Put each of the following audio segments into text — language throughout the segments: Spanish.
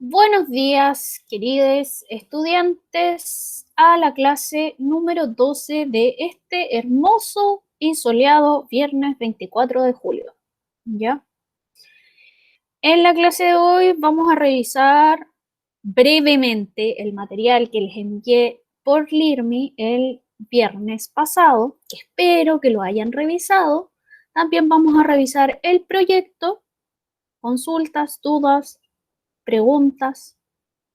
Buenos días, queridos estudiantes, a la clase número 12 de este hermoso y soleado viernes 24 de julio. ¿Ya? En la clase de hoy vamos a revisar brevemente el material que les envié por LIRMI el viernes pasado, que espero que lo hayan revisado. También vamos a revisar el proyecto, consultas, dudas, preguntas,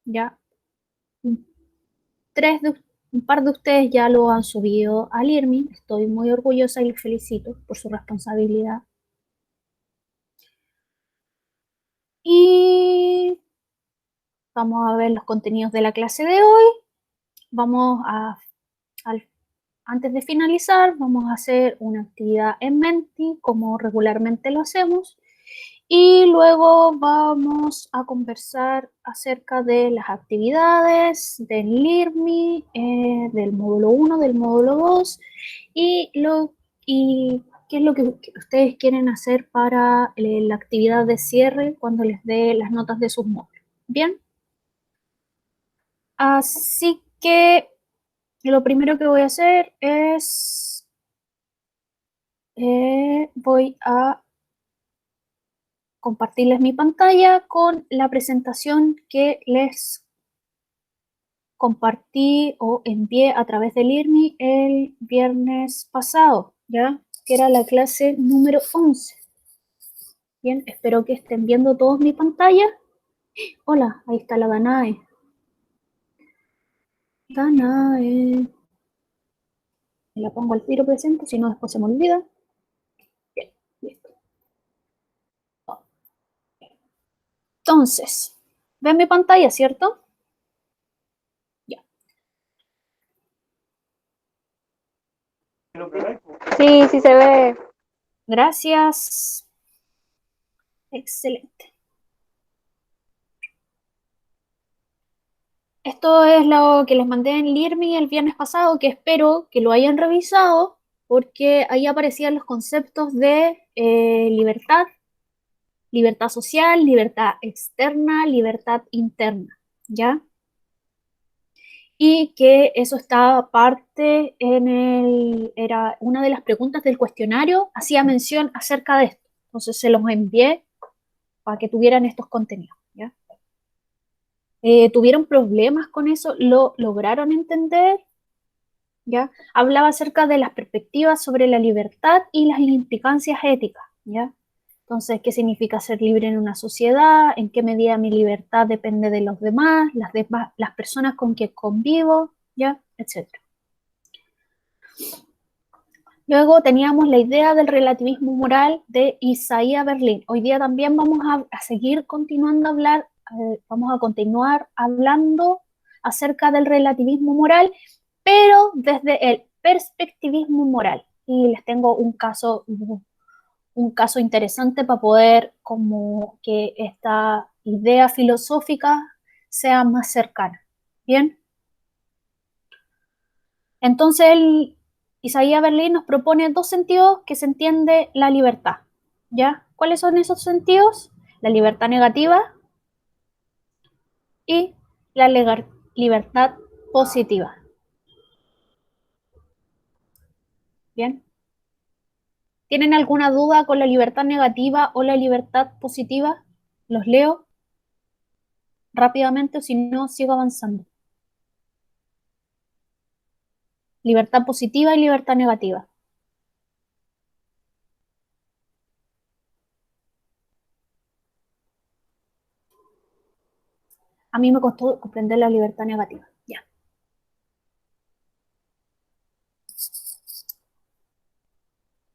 ¿ya? Tres de, un par de ustedes ya lo han subido al IRMI. Estoy muy orgullosa y les felicito por su responsabilidad. Y vamos a ver los contenidos de la clase de hoy. Vamos a, al- Antes de finalizar, vamos a hacer una actividad en Menti, como regularmente lo hacemos. Y luego vamos a conversar acerca de las actividades del LIRMI, del módulo 1, del módulo 2 y, y qué es lo que ustedes quieren hacer para la actividad de cierre cuando les dé las notas de sus módulos. Bien, así que lo primero que voy a hacer es, voy a compartirles mi pantalla con la presentación que les compartí o envié a través del IRMI el viernes pasado, ¿ya? Que era la clase número 11. Bien, espero que estén viendo todos mi pantalla. Hola, ahí está la Danae. Danae. Me la pongo al tiro presente, si no después se me olvida. Bien, listo. Entonces, ven mi pantalla, ¿cierto? Ya. Sí, sí se ve. Gracias. Excelente. Esto es lo que les mandé en LIRMI el viernes pasado, que espero que lo hayan revisado, porque ahí aparecían los conceptos de libertad, libertad social, libertad externa, libertad interna, ¿ya? Y que eso estaba parte era una de las preguntas del cuestionario, hacía mención acerca de esto. Entonces se los envié para que tuvieran estos contenidos, ¿ya? ¿Tuvieron problemas con eso? ¿Lo lograron entender? ¿Ya? Hablaba acerca de las perspectivas sobre la libertad y las implicancias éticas, ¿ya? Entonces, ¿qué significa ser libre en una sociedad? ¿En qué medida mi libertad depende de los demás, las personas con que convivo, ¿ya? Etcétera. Luego teníamos la idea del relativismo moral de Isaiah Berlin. Hoy día también vamos a seguir continuando a hablar, vamos a continuar hablando acerca del relativismo moral, pero desde el perspectivismo moral. Y les tengo un caso interesante para poder como que esta idea filosófica sea más cercana. Bien, entonces Isaías Berlín nos propone dos sentidos que se entiende la libertad. ¿Ya? ¿Cuáles son esos sentidos? La libertad negativa y la libertad positiva. Bien. ¿Tienen alguna duda con la libertad negativa o la libertad positiva? Los leo rápidamente o si no, sigo avanzando. Libertad positiva y libertad negativa. A mí me costó comprender la libertad negativa. Ya.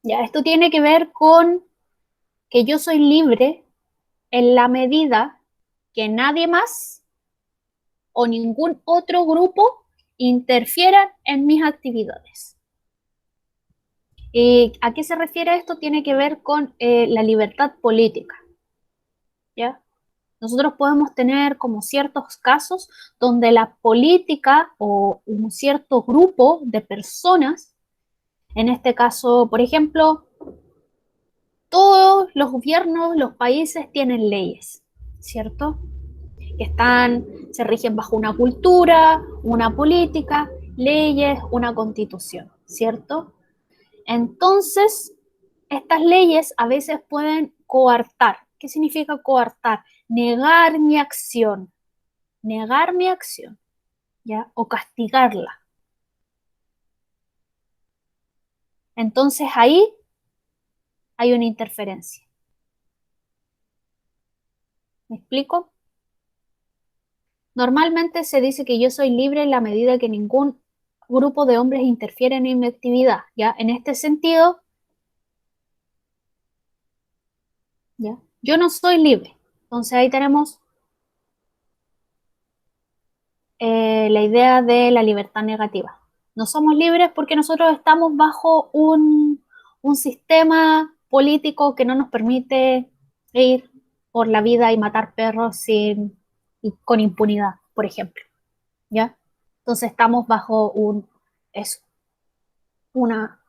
Ya, esto tiene que ver con que yo soy libre en la medida que nadie más o ningún otro grupo interfieran en mis actividades. ¿Y a qué se refiere esto? Tiene que ver con la libertad política, ¿ya? Nosotros podemos tener como ciertos casos donde la política o un cierto grupo de personas, en este caso, por ejemplo, todos los gobiernos, los países tienen leyes, ¿cierto? que se rigen bajo una cultura, una política, leyes, una constitución, ¿cierto? Entonces, estas leyes a veces pueden coartar. ¿Qué significa coartar? Negar mi acción, ¿ya? O castigarla. Entonces ahí hay una interferencia. ¿Me explico? Normalmente se dice que yo soy libre en la medida que ningún grupo de hombres interfiere en mi actividad, ¿ya? En este sentido, ¿ya? Yo no soy libre. Entonces ahí tenemos la idea de la libertad negativa. No somos libres porque nosotros estamos bajo un sistema político que no nos permite ir por la vida y matar perros con impunidad, por ejemplo, ¿ya? Entonces estamos bajo eso, una...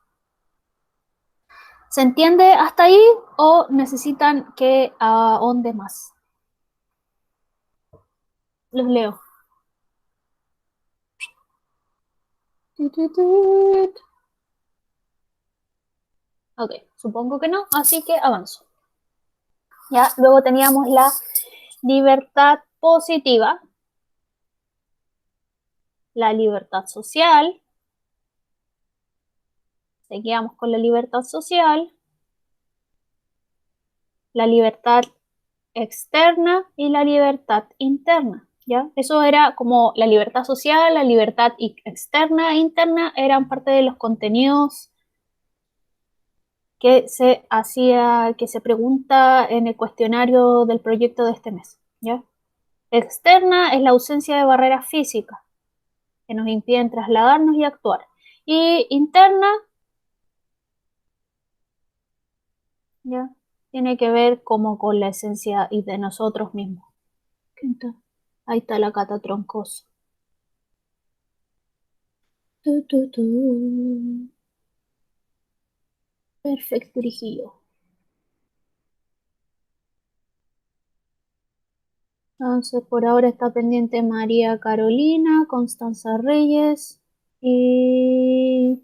¿Se entiende hasta ahí o necesitan que ahonde más? Los leo. Ok, supongo que no, así que avanzo. Ya, luego teníamos la libertad positiva, la libertad social, seguíamos con la libertad social, la libertad externa y la libertad interna, ¿ya? Eso era como la libertad social, la libertad externa e interna eran parte de los contenidos que se pregunta en el cuestionario del proyecto de este mes, ¿ya? Externa es la ausencia de barreras físicas que nos impiden trasladarnos y actuar. Y interna, ¿ya? Tiene que ver como con la esencia y de nosotros mismos. Ahí está la cata troncoso. Tu, tu, tu. Perfecto, Trujillo. Entonces, por ahora está pendiente María Carolina, Constanza Reyes y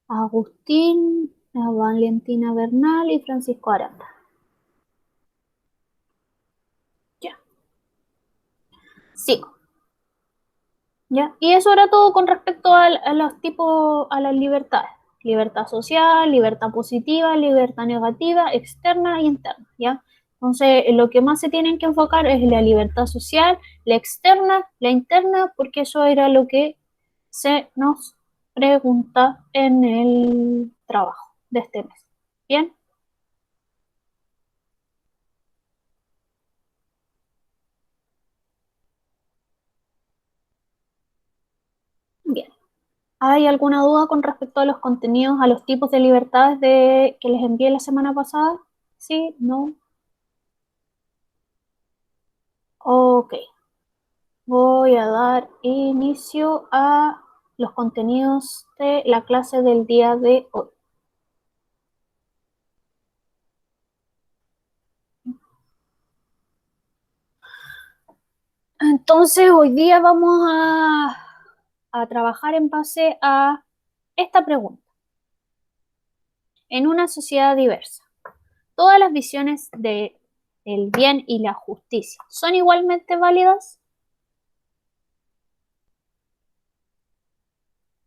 Agustín, Valentina Bernal y Francisco Aranda. Ya, sigo. ¿Ya? Y eso era todo con respecto a los tipos, a las libertades. Libertad social, libertad positiva, libertad negativa, externa e interna, ¿ya? Entonces, lo que más se tienen que enfocar es la libertad social, la externa, la interna, porque eso era lo que se nos pregunta en el trabajo de este mes. ¿Bien? Bien. ¿Hay alguna duda con respecto a los contenidos, a los tipos de libertades que les envié la semana pasada? ¿Sí? ¿No? Ok, voy a dar inicio a los contenidos de la clase del día de hoy. Entonces, hoy día vamos a trabajar en base a esta pregunta. En una sociedad diversa, ¿todas las visiones del bien y la justicia son igualmente válidas?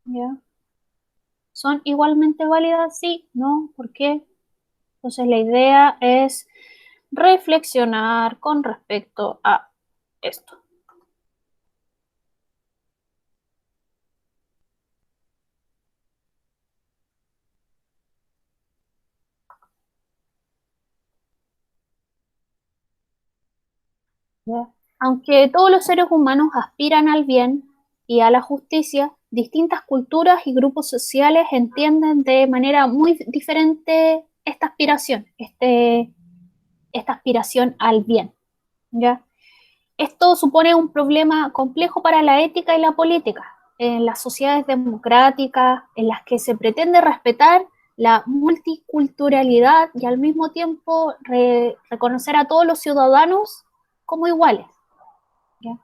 ¿Ya? ¿Son igualmente válidas? Sí, no, ¿por qué? Entonces la idea es reflexionar con respecto a esto. ¿Ya? Aunque todos los seres humanos aspiran al bien y a la justicia, distintas culturas y grupos sociales entienden de manera muy diferente esta aspiración, esta aspiración al bien. ¿Ya? Esto supone un problema complejo para la ética y la política en las sociedades democráticas, en las que se pretende respetar la multiculturalidad y al mismo tiempo reconocer a todos los ciudadanos como iguales. ¿Ya?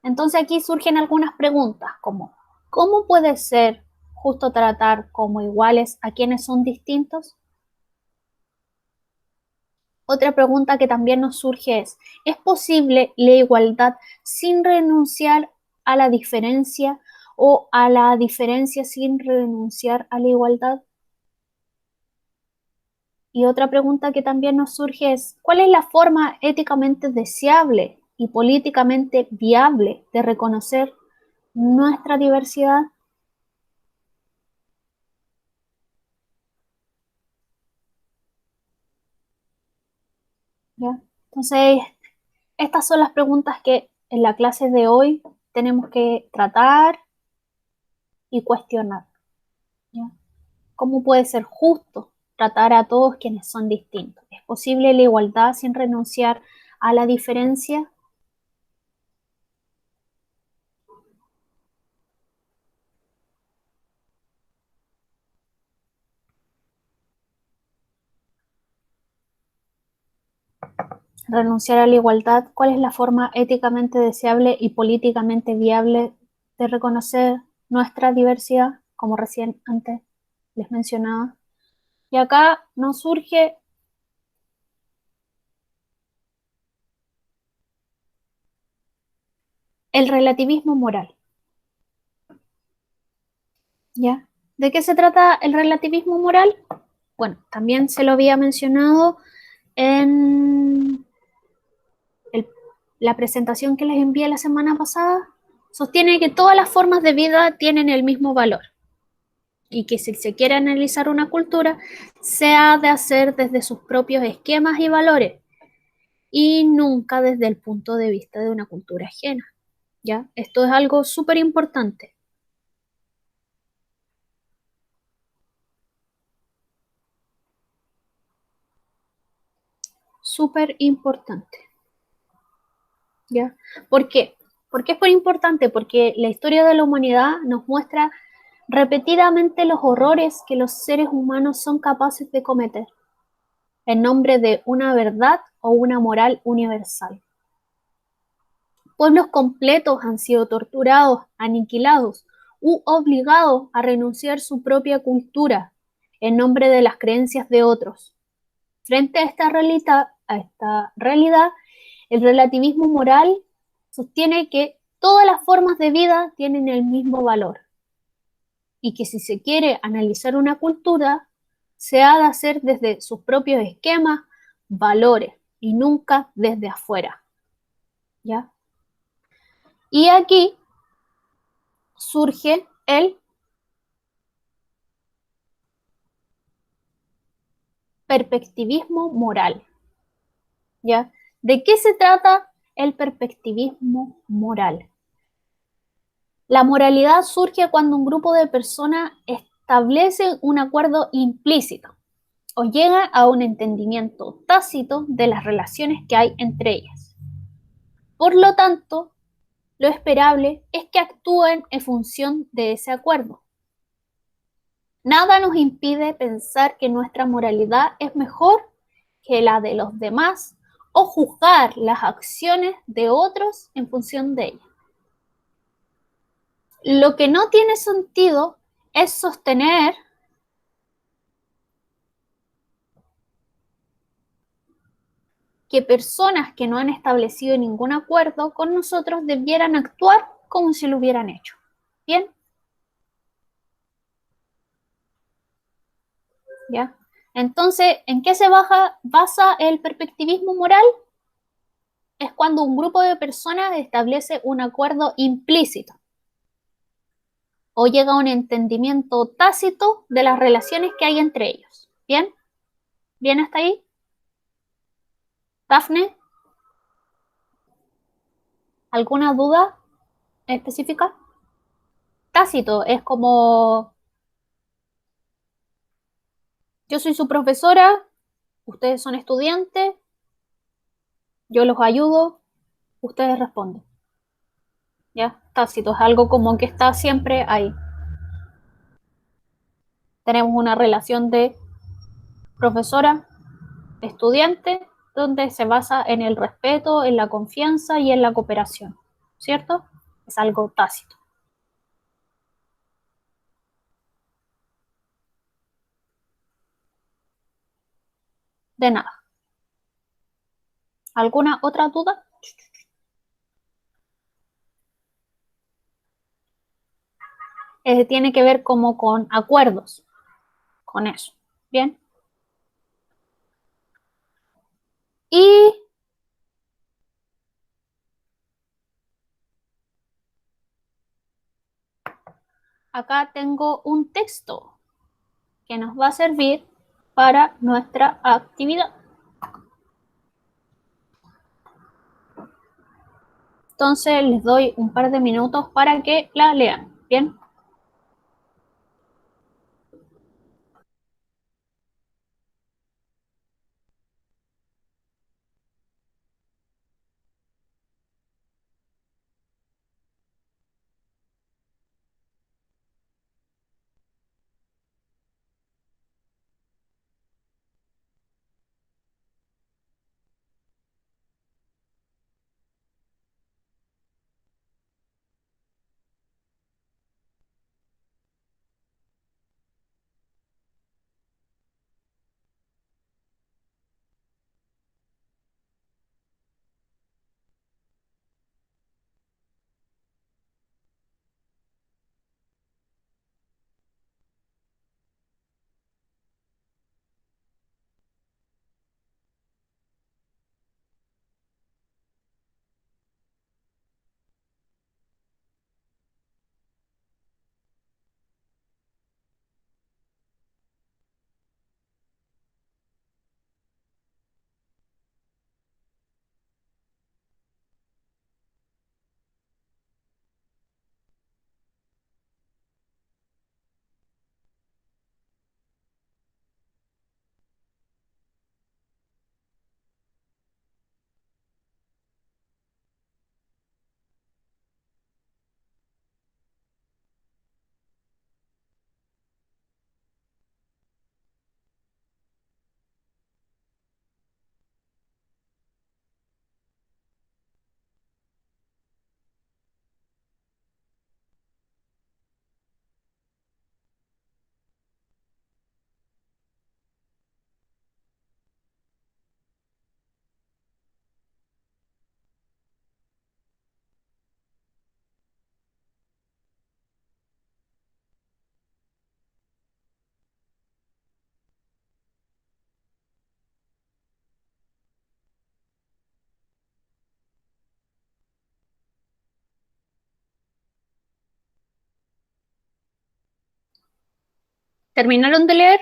Entonces aquí surgen algunas preguntas como, ¿cómo puede ser justo tratar como iguales a quienes son distintos? Otra pregunta que también nos surge ¿es posible la igualdad sin renunciar a la diferencia o a la diferencia sin renunciar a la igualdad? Y otra pregunta que también nos surge ¿cuál es la forma éticamente deseable y políticamente viable de reconocer nuestra diversidad? ¿Ya? Entonces, estas son las preguntas que en la clase de hoy tenemos que tratar y cuestionar. ¿Ya? ¿Cómo puede ser justo tratar a todos quienes son distintos? ¿Es posible la igualdad sin renunciar a la diferencia? Renunciar a la igualdad, ¿cuál es la forma éticamente deseable y políticamente viable de reconocer nuestra diversidad, como recién antes les mencionaba? Y acá nos surge el relativismo moral. ¿Ya? ¿De qué se trata el relativismo moral? Bueno, también se lo había mencionado en el- la presentación que les envié la semana pasada. Sostiene que todas las formas de vida tienen el mismo valor y que si se quiere analizar una cultura, se ha de hacer desde sus propios esquemas y valores y nunca desde el punto de vista de una cultura ajena. ¿Ya? Esto es algo súper importante, súper importante. ¿Ya? ¿Por qué? ¿Por qué es muy importante? Porque la historia de la humanidad nos muestra repetidamente los horrores que los seres humanos son capaces de cometer en nombre de una verdad o una moral universal. Pueblos completos han sido torturados, aniquilados u obligados a renunciar a su propia cultura en nombre de las creencias de otros. Frente a esta realidad, el relativismo moral sostiene que todas las formas de vida tienen el mismo valor y que si se quiere analizar una cultura, se ha de hacer desde sus propios esquemas, valores y nunca desde afuera. ¿Ya? Y aquí surge el perspectivismo moral. ¿Ya? ¿De qué se trata el perspectivismo moral? La moralidad surge cuando un grupo de personas establece un acuerdo implícito o llega a un entendimiento tácito de las relaciones que hay entre ellas. Por lo tanto, lo esperable es que actúen en función de ese acuerdo. Nada nos impide pensar que nuestra moralidad es mejor que la de los demás o juzgar las acciones de otros en función de ellas. Lo que no tiene sentido es sostener que personas que no han establecido ningún acuerdo con nosotros debieran actuar como si lo hubieran hecho. ¿Bien? ¿Ya? Entonces, ¿en qué se basa el perspectivismo moral? Es cuando un grupo de personas establece un acuerdo implícito o llega a un entendimiento tácito de las relaciones que hay entre ellos. ¿Bien? ¿Bien hasta ahí? Dafne, ¿alguna duda específica? Tácito es como yo soy su profesora, ustedes son estudiantes, yo los ayudo, ustedes responden. ¿Ya? Tácito es algo como que está siempre ahí. tenemos una relación de profesora-estudiante donde se basa en el respeto, en la confianza y en la cooperación, ¿cierto? Es algo tácito. De nada. ¿Alguna otra duda? Tiene que ver como con acuerdos, con eso. Bien. Y acá tengo un texto que nos va a servir para nuestra actividad. Entonces les doy un par de minutos para que la lean. Bien. ¿Terminaron de leer?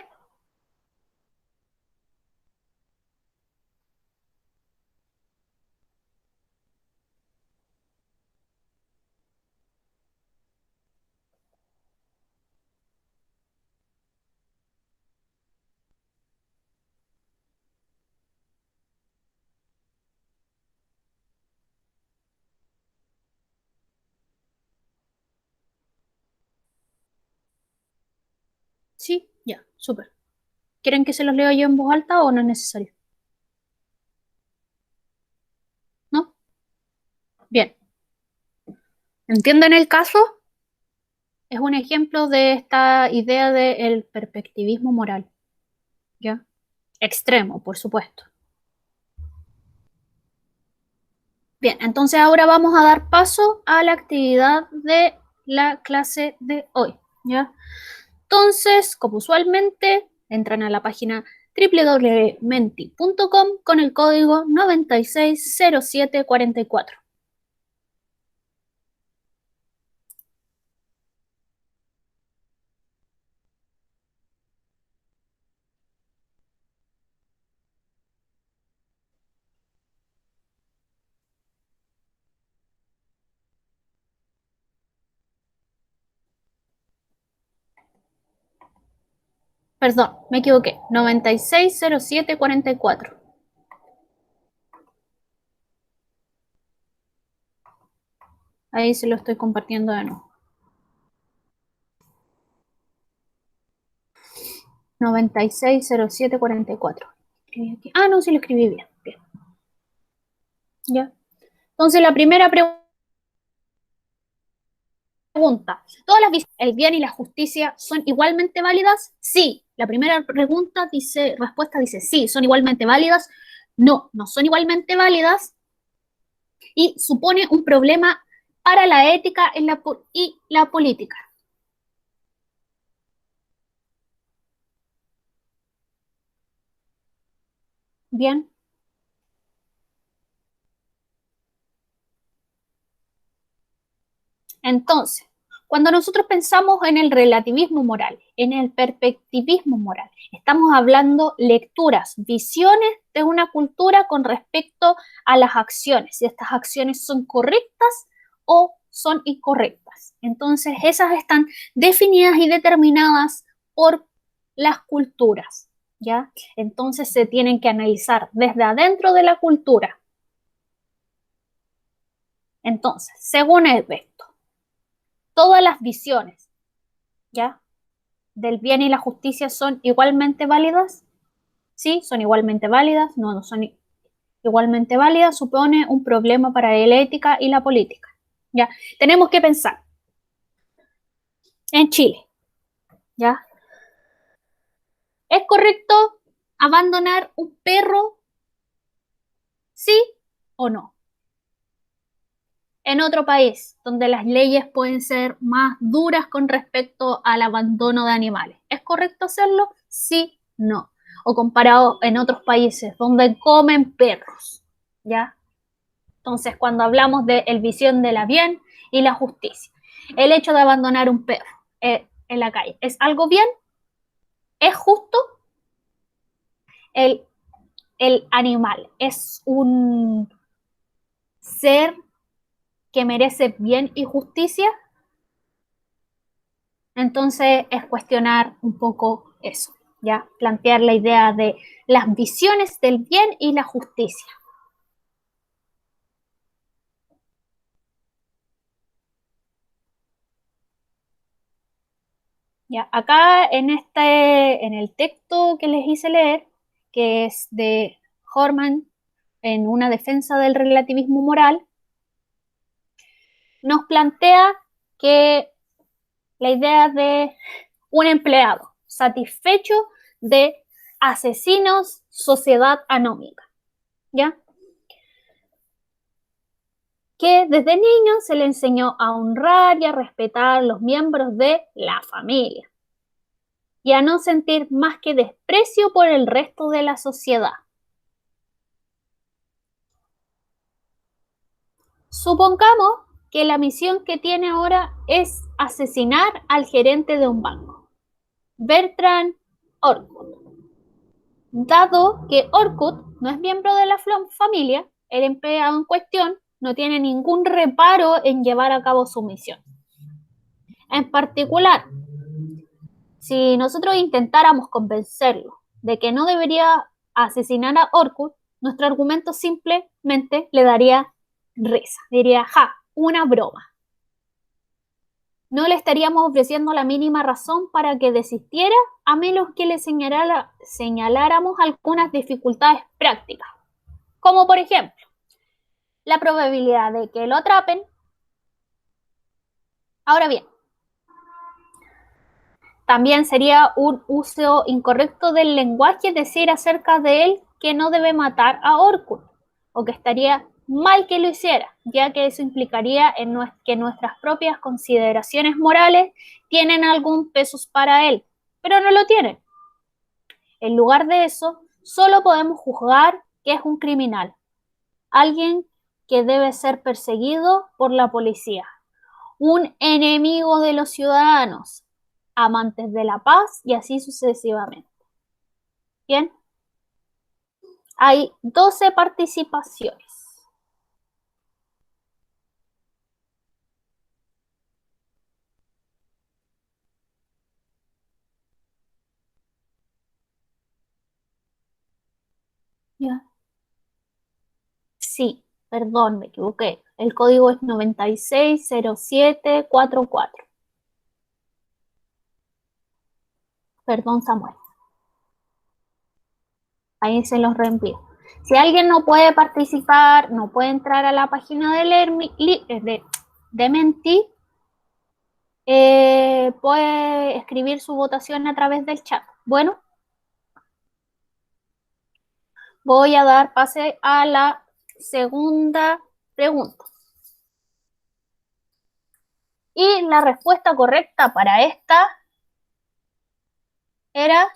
Sí, ya, súper. ¿Quieren que se los lea yo en voz alta o no es necesario? ¿No? Bien. ¿Entienden el caso? Es un ejemplo de esta idea del perspectivismo moral, ¿ya? Extremo, por supuesto. Bien, entonces ahora vamos a dar paso a la actividad de la clase de hoy, ¿ya? Entonces, como usualmente, entran a la página www.menti.com con el código 960744. Perdón, me equivoqué. 960744. Ahí se lo estoy compartiendo de nuevo. 960744. Ah, no, sí lo escribí bien. Bien. ¿Ya? Entonces, la primera pregunta, ¿todas las visiones, el bien y la justicia son igualmente válidas? Sí. La primera respuesta dice sí, son igualmente válidas. No, no son igualmente válidas y supone un problema para la ética y la política. Bien. Entonces, cuando nosotros pensamos en el relativismo moral, en el perspectivismo moral, estamos hablando lecturas, visiones de una cultura con respecto a las acciones, si estas acciones son correctas o son incorrectas. Entonces, esas están definidas y determinadas por las culturas, ¿ya? Entonces, se tienen que analizar desde adentro de la cultura. Entonces, según esto, todas las visiones, ¿ya? Del bien y la justicia son igualmente válidas. Sí, son igualmente válidas. No, no son igualmente válidas. Supone un problema para la ética y la política. ¿Ya? Tenemos que pensar en Chile. ¿Ya? ¿Es correcto abandonar un perro? ¿Sí o no? En otro país, donde las leyes pueden ser más duras con respecto al abandono de animales, ¿es correcto hacerlo? Sí, no. O comparado en otros países donde comen perros, ¿ya? Entonces, cuando hablamos de el visión de la bien y la justicia, el hecho de abandonar un perro en la calle, ¿es algo bien? ¿Es justo? El, el animal es un ser que merece bien y justicia. Entonces es cuestionar un poco eso, ¿ya? Plantear la idea de las visiones del bien y la justicia. Ya, acá en el texto que les hice leer, que es de Horman en una defensa del relativismo moral, nos plantea que la idea de un empleado satisfecho de asesinos, sociedad anómica, ¿ya? Que desde niño se le enseñó a honrar y a respetar a los miembros de la familia y a no sentir más que desprecio por el resto de la sociedad. Supongamos que la misión que tiene ahora es asesinar al gerente de un banco, Bertrand Orkut. Dado que Orkut no es miembro de la familia, el empleado en cuestión no tiene ningún reparo en llevar a cabo su misión. En particular, si nosotros intentáramos convencerlo de que no debería asesinar a Orkut, nuestro argumento simplemente le daría risa. Diría, ja, una broma. No le estaríamos ofreciendo la mínima razón para que desistiera a menos que le señaláramos algunas dificultades prácticas, como por ejemplo, la probabilidad de que lo atrapen. Ahora bien, también sería un uso incorrecto del lenguaje decir acerca de él que no debe matar a Orkut, o que estaría mal que lo hiciera, ya que eso implicaría que nuestras propias consideraciones morales tienen algún peso para él, pero no lo tienen. En lugar de eso, solo podemos juzgar que es un criminal, alguien que debe ser perseguido por la policía, un enemigo de los ciudadanos, amantes de la paz y así sucesivamente. Bien, hay 12 participaciones. ¿Ya? Sí, perdón, me equivoqué. El código es 960744. Perdón, Samuel. Ahí se los reenvío. Si alguien no puede participar, no puede entrar a la página de Menti, puede escribir su votación a través del chat. Bueno, voy a dar pase a la segunda pregunta. Y la respuesta correcta para esta era: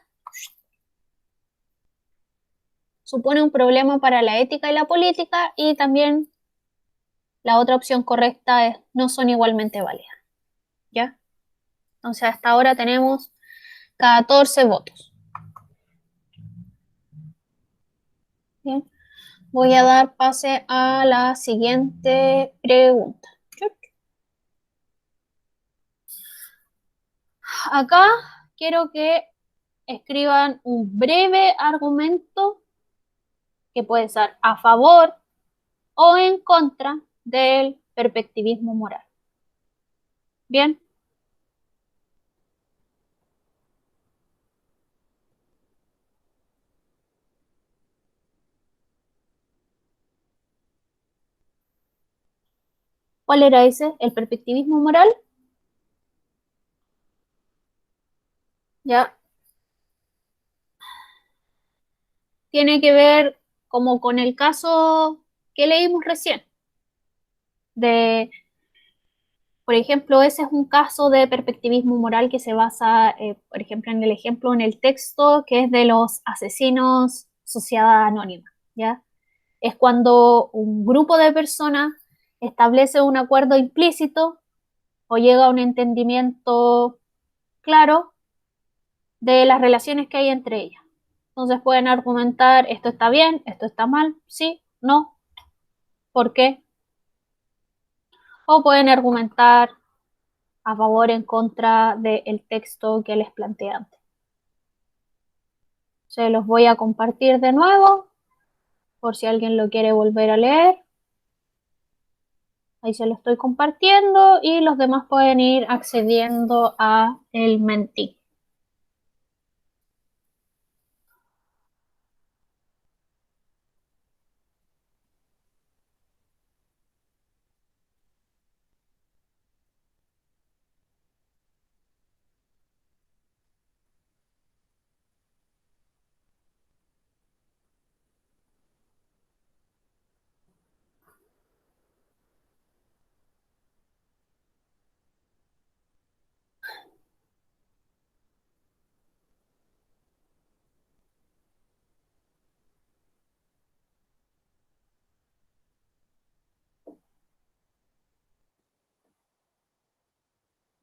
supone un problema para la ética y la política, y también la otra opción correcta es: no son igualmente válidas. ¿Ya? Entonces hasta ahora tenemos 14 votos. Bien. Voy a dar pase a la siguiente pregunta. Acá quiero que escriban un breve argumento que puede ser a favor o en contra del perspectivismo moral. Bien. ¿Cuál era ese? ¿El perspectivismo moral? Ya. Tiene que ver como con el caso que leímos recién. Por ejemplo, ese es un caso de perspectivismo moral que se basa, por ejemplo, en el ejemplo, en el texto que es de los asesinos sociedad anónima, ¿ya? Es cuando un grupo de personas establece un acuerdo implícito o llega a un entendimiento claro de las relaciones que hay entre ellas. Entonces pueden argumentar: esto está bien, esto está mal, sí, no, ¿por qué? O pueden argumentar a favor o en contra del texto que les planteé antes. Se los voy a compartir de nuevo por si alguien lo quiere volver a leer. Ahí se lo estoy compartiendo y los demás pueden ir accediendo a el Menti.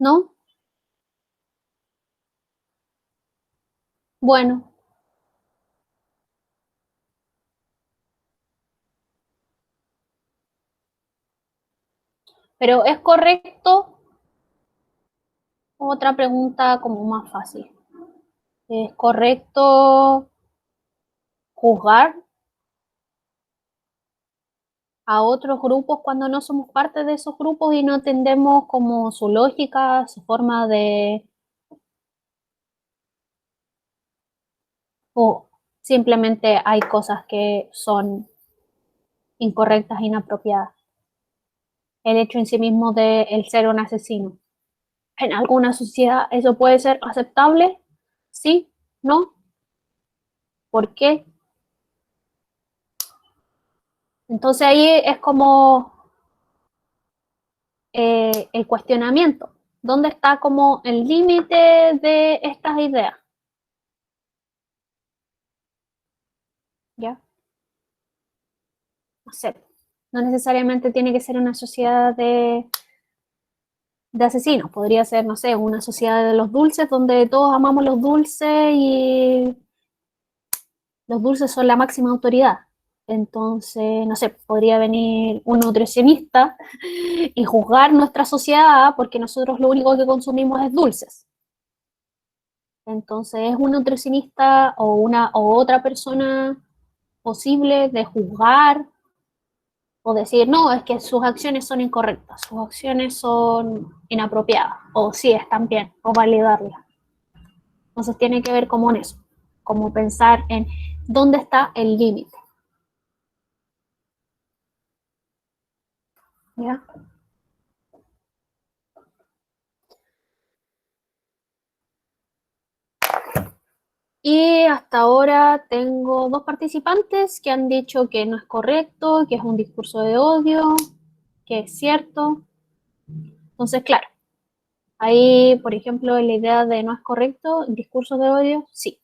¿No? Bueno, pero ¿es correcto? Otra pregunta como más fácil. ¿Es correcto juzgar a otros grupos cuando no somos parte de esos grupos y no entendemos como su lógica, su forma de... o simplemente hay cosas que son incorrectas, inapropiadas? El hecho en sí mismo de el ser un asesino. ¿En alguna sociedad eso puede ser aceptable? ¿Sí? ¿No? ¿Por qué? Entonces ahí es como el cuestionamiento. ¿Dónde está como el límite de estas ideas? ¿Ya? No sé. No necesariamente tiene que ser una sociedad de asesinos. Podría ser, no sé, una sociedad de los dulces donde todos amamos los dulces y los dulces son la máxima autoridad. Entonces, no sé, podría venir un nutricionista y juzgar nuestra sociedad porque nosotros lo único que consumimos es dulces. Entonces, ¿es un nutricionista o una o otra persona posible de juzgar o decir: no, es que sus acciones son incorrectas, sus acciones son inapropiadas, o sí, están bien, o validarlas? Entonces tiene que ver como en eso, como pensar en ¿Dónde está el límite? ¿Ya? Y hasta ahora tengo dos participantes que han dicho que no es correcto, que es un discurso de odio, que es cierto. Entonces, claro, ahí, por ejemplo, la idea de no es correcto, el discurso de odio, sí,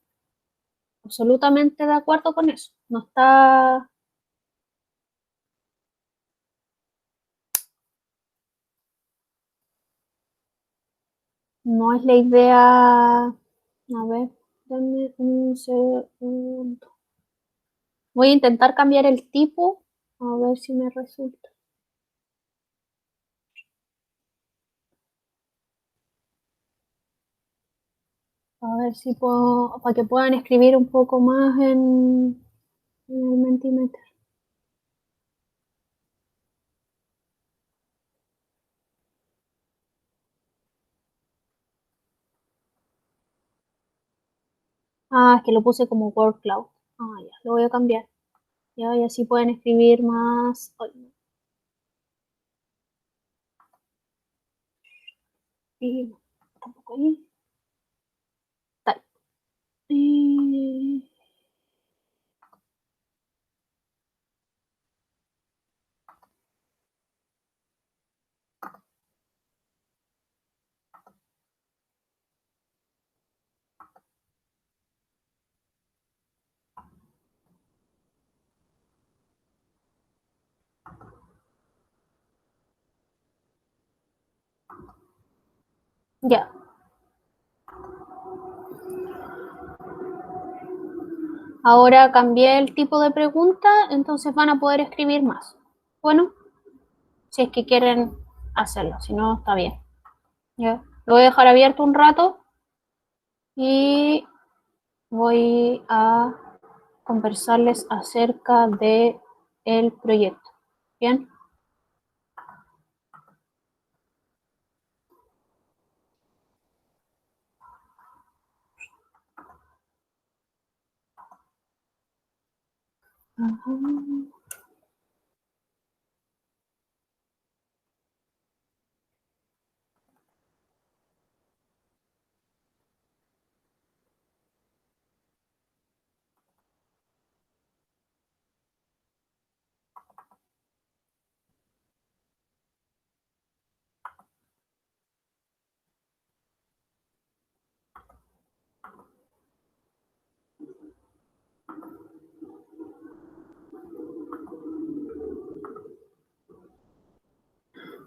absolutamente de acuerdo con eso. No está, no es la idea, a ver, dame un segundo. Voy a intentar cambiar el tipo, a ver si me resulta. A ver si puedo, para que puedan escribir un poco más en el Mentimeter. Ah, es que lo puse como word cloud. Ah, ya, lo voy a cambiar. Ya, y así pueden escribir más. Ay, no, y tampoco ahí. Type. Y- Ya. Ahora cambié el tipo de pregunta, entonces van a poder escribir más. Bueno, si es que quieren hacerlo, si no, está bien. Ya. Lo voy a dejar abierto un rato y voy a conversarles acerca de el proyecto. Bien. Ajá.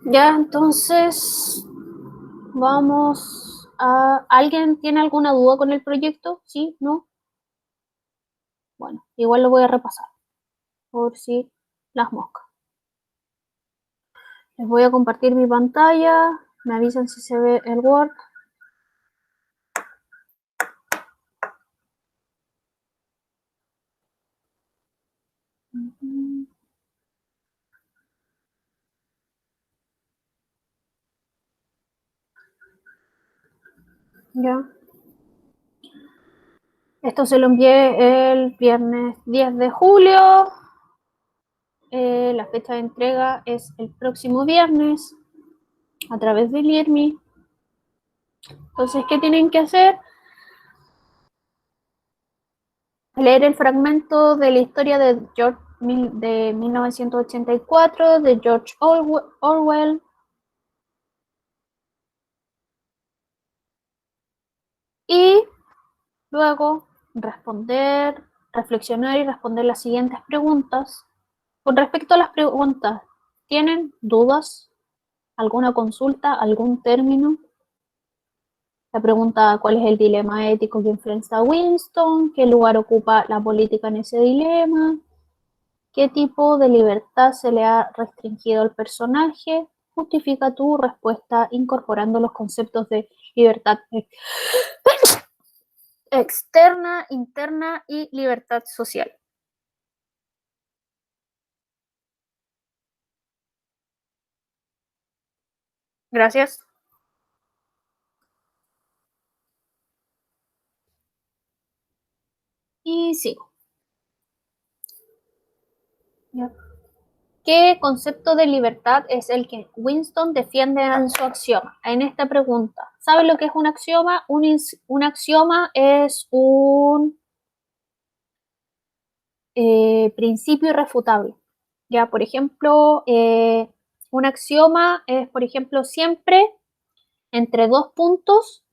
Ya, entonces vamos a... ¿Alguien tiene alguna duda con el proyecto? ¿Sí? ¿No? Bueno, igual lo voy a repasar por si las moscas. Les voy a compartir mi pantalla. Me avisan si se ve el Word. Ya. Esto se lo envié el viernes 10 de julio. La fecha de entrega es el próximo viernes a través de Lirmi. Entonces, ¿qué tienen que hacer? Leer el fragmento de la historia de 1984 de George Orwell y luego reflexionar y responder las siguientes preguntas. Con respecto a las preguntas, ¿tienen dudas? ¿Alguna consulta? ¿Algún término? La pregunta, ¿cuál es el dilema ético que enfrenta Winston? ¿Qué lugar ocupa la política en ese dilema? ¿Qué tipo de libertad se le ha restringido al personaje? Justifica tu respuesta incorporando los conceptos de libertad externa, interna y libertad social. Gracias. Y sigo. ¿Ya? ¿Qué concepto de libertad es el que Winston defiende en su axioma? En esta pregunta, ¿sabe lo que es un axioma? Un axioma es un principio irrefutable. Ya, por ejemplo, un axioma es, por ejemplo, siempre entre dos puntos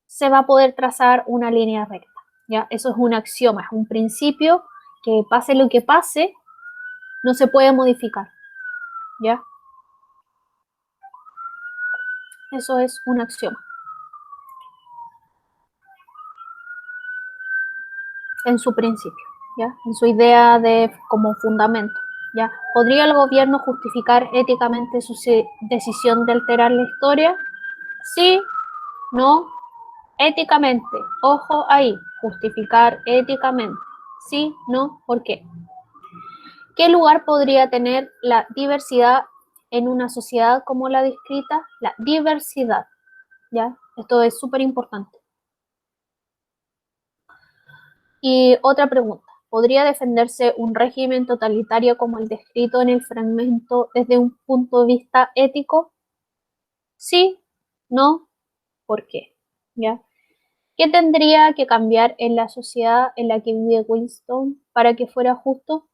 se va a poder trazar una línea recta. ¿Ya? Eso es un axioma, es un principio que pase lo que pase, no se puede modificar. ¿Ya? Eso es un axioma. En su principio, ¿ya? En su idea de como fundamento, ¿ya? ¿Podría el gobierno justificar éticamente su decisión de alterar la historia? Sí, no, éticamente. Ojo ahí, justificar éticamente. Sí, no, ¿por qué? ¿Qué lugar podría tener la diversidad en una sociedad como la descrita? La diversidad, ¿ya? Esto es súper importante. Y otra pregunta, ¿podría defenderse un régimen totalitario como el descrito en el fragmento desde un punto de vista ético? Sí, no, ¿por qué? ¿Ya? ¿Qué tendría que cambiar en la sociedad en la que vive Winston para que fuera justo?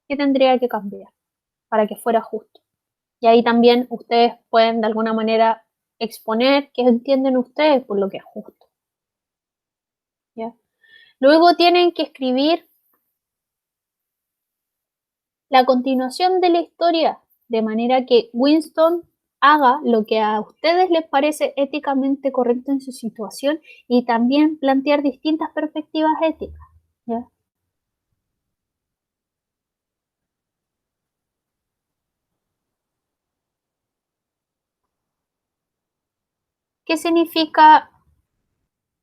¿Qué tendría que cambiar para que fuera justo? Y ahí también ustedes pueden de alguna manera exponer qué entienden ustedes por lo que es justo. ¿Ya? Luego tienen que escribir la continuación de la historia, de manera que Winston haga lo que a ustedes les parece éticamente correcto en su situación y también plantear distintas perspectivas éticas. ¿Ya? ¿Qué significa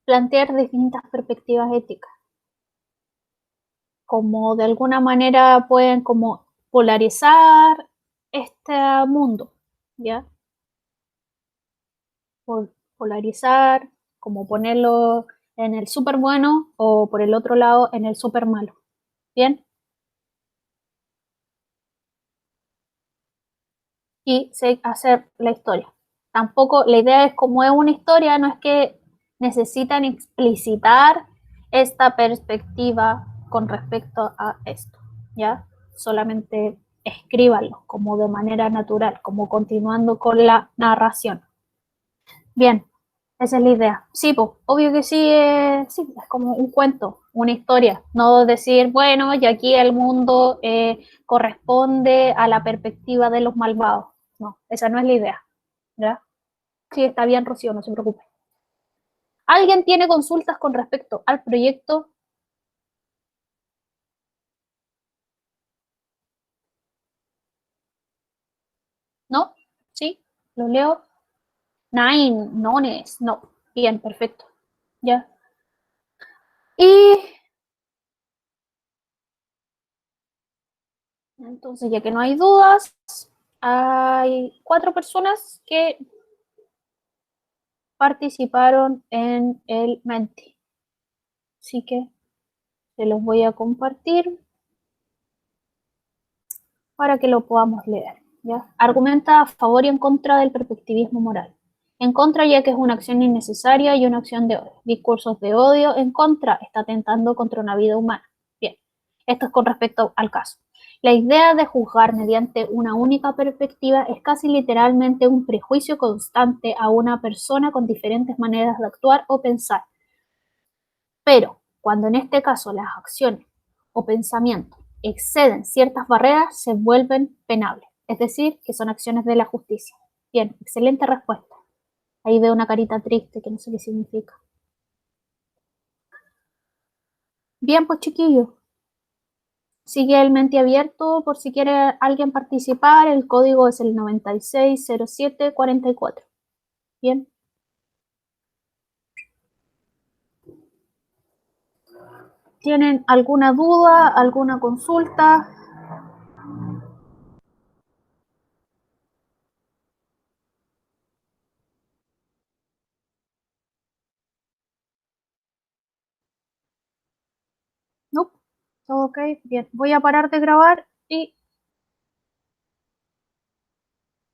plantear distintas perspectivas éticas? Como de alguna manera pueden como polarizar este mundo, ¿ya? Polarizar, como ponerlo en el súper bueno o por el otro lado en el súper malo. ¿Bien? Y hacer la historia. Tampoco, la idea es como es una historia, no es que necesitan explicitar esta perspectiva con respecto a esto, ¿ya? Solamente escríbanlo como de manera natural, como continuando con la narración. Bien, esa es la idea. Sí, pues, obvio que sí, sí, es como un cuento, una historia. No decir, bueno, y aquí el mundo corresponde a la perspectiva de los malvados. No, esa no es la idea. ¿Ya? Sí, está bien, Rocío, no se preocupe. ¿Alguien tiene consultas con respecto al proyecto? ¿No? ¿Sí? ¿Lo leo? Nine, nones, no. Bien, perfecto. Ya. Y entonces, ya que no hay dudas, hay 4 personas que participaron en el Menti. Así que se los voy a compartir para que lo podamos leer. ¿Ya? Argumenta a favor y en contra del perspectivismo moral. En contra, ya que es una acción innecesaria y una acción de odio. Discursos de odio. En contra, está atentando contra una vida humana. Bien, esto es con respecto al caso. La idea de juzgar mediante una única perspectiva es casi literalmente un prejuicio constante a una persona con diferentes maneras de actuar o pensar. Pero cuando en este caso las acciones o pensamientos exceden ciertas barreras, se vuelven penables, es decir, que son acciones de la justicia. Bien, excelente respuesta. Ahí veo una carita triste que no sé qué significa. Bien, pues chiquillos, sigue el mente abierto por si quiere alguien participar. El código es el 960744. Bien. ¿Tienen alguna duda, alguna consulta? No. ¿Todo ok? Bien. Voy a parar de grabar y